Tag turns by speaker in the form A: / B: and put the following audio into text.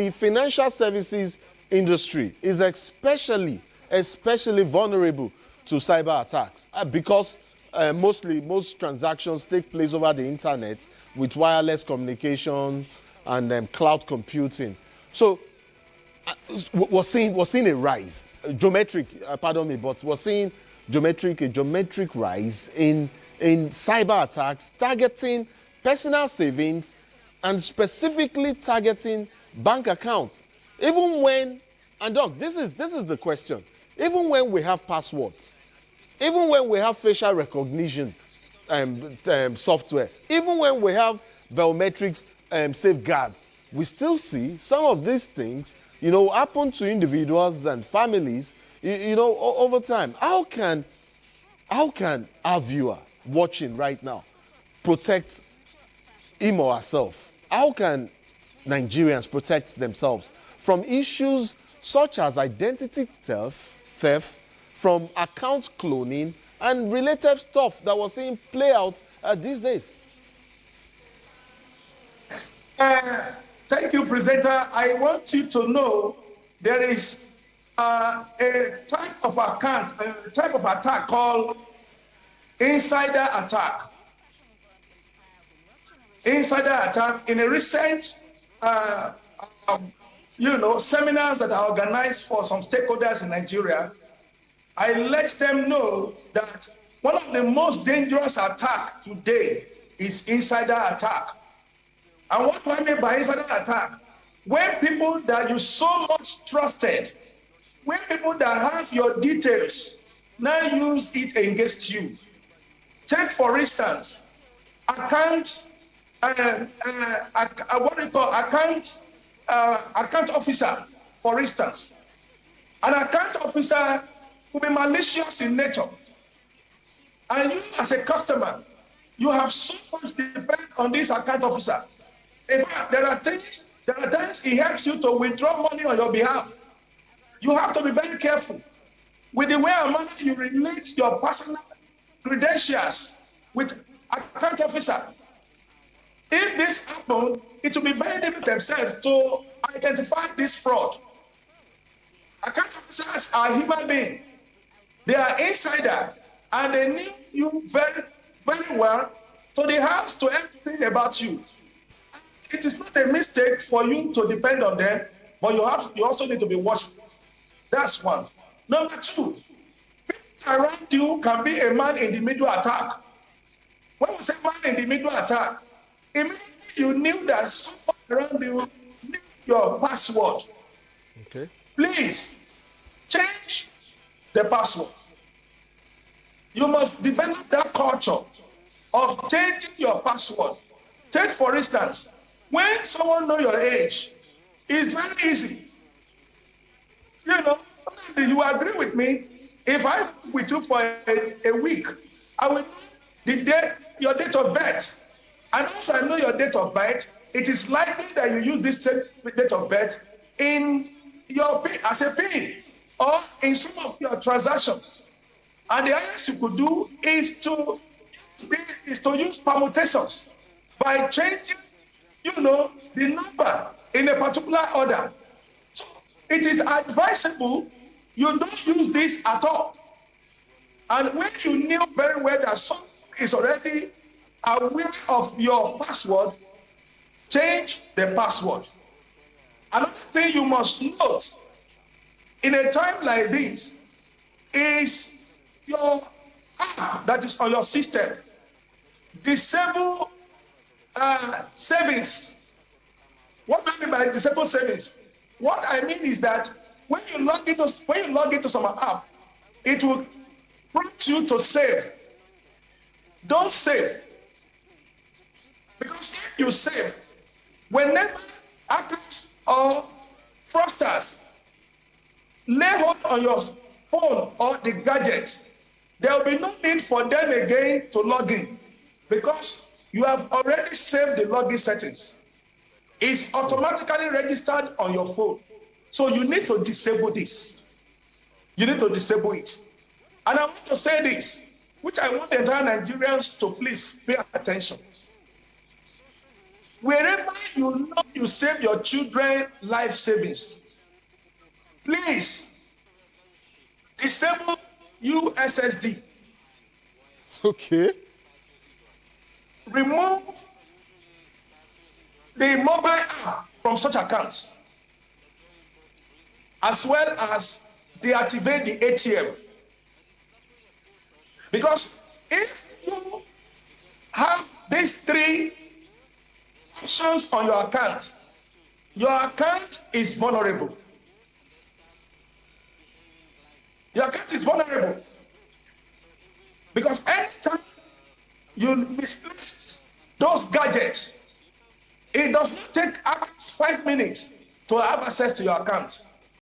A: The financial services industry is especially vulnerable to cyber attacks because most transactions take place over the internet with wireless communication and cloud computing. So we're seeing a rise, geometric, but we're seeing a geometric rise in cyber attacks targeting personal savings and specifically targeting bank accounts. Even when, and Doc, this is the question, even when we have passwords, even when we have facial recognition software, even when we have biometrics safeguards, we still see some of these things, happen to individuals and families, over time. How can our viewer watching right now protect him or herself? How can Nigerians protect themselves from issues such as identity theft, from account cloning, and related stuff that we're seeing play out these days?
B: Thank you, presenter. I want you to know there is a type of attack called insider attack. Insider attack. In a recent, seminars that are organized for some stakeholders in Nigeria, I let them know that one of the most dangerous attacks today is insider attack. And what do I mean by insider attack? When people that you so much trusted, when people that have your details now use it against you. Take for instance, account officer, for instance. An account officer will be malicious in nature. And you as a customer, you have so much depend on this account officer. In fact, there are times he helps you to withdraw money on your behalf. You have to be very careful with the way and manner you relate your personal credentials with account officer. If this happens, it will be very difficult themselves to identify this fraud. Account officers are human beings. They are insider, and they knew you very, very well, so they have to know everything about you. It is not a mistake for you to depend on them, but you also need to be watchful. That's one. Number two, people around you can be a man in the middle attack. When we say man in the middle attack, immediately you knew that someone around you knew your password.
A: Okay.
B: Please change the password. You must develop that culture of changing your password. Take for instance, when someone knows your age, it's very easy. You agree with me? If I with you for a week, I will know your date of birth. And once I know your date of birth, it is likely that you use this same date of birth in your as a PIN or in some of your transactions. And the highest you could do is to use permutations by changing, the number in a particular order. So it is advisable you don't use this at all. And when you knew very well that someone is already aware of your password, change the password. Another thing you must note in a time like this is your app that is on your system. Disable savings. What do I mean by disable savings? What I mean is that when you log into some app, it will prompt you to save. Don't save. Because if you save, whenever hackers or fraudsters lay hold on your phone or the gadgets, there will be no need for them again to log in because you have already saved the login settings. It's automatically registered on your phone. So you need to disable this. You need to disable it. And I want to say this, which I want the entire Nigerians to please pay attention. Wherever you know you save your children life savings, please disable USSD.
A: Okay.
B: Remove the mobile app from such accounts, as well as deactivate the ATM. Because if you have these three options on your account is vulnerable. Your account is vulnerable. Because anytime you misplace those gadgets, it does not take us 5 minutes to have access to your account.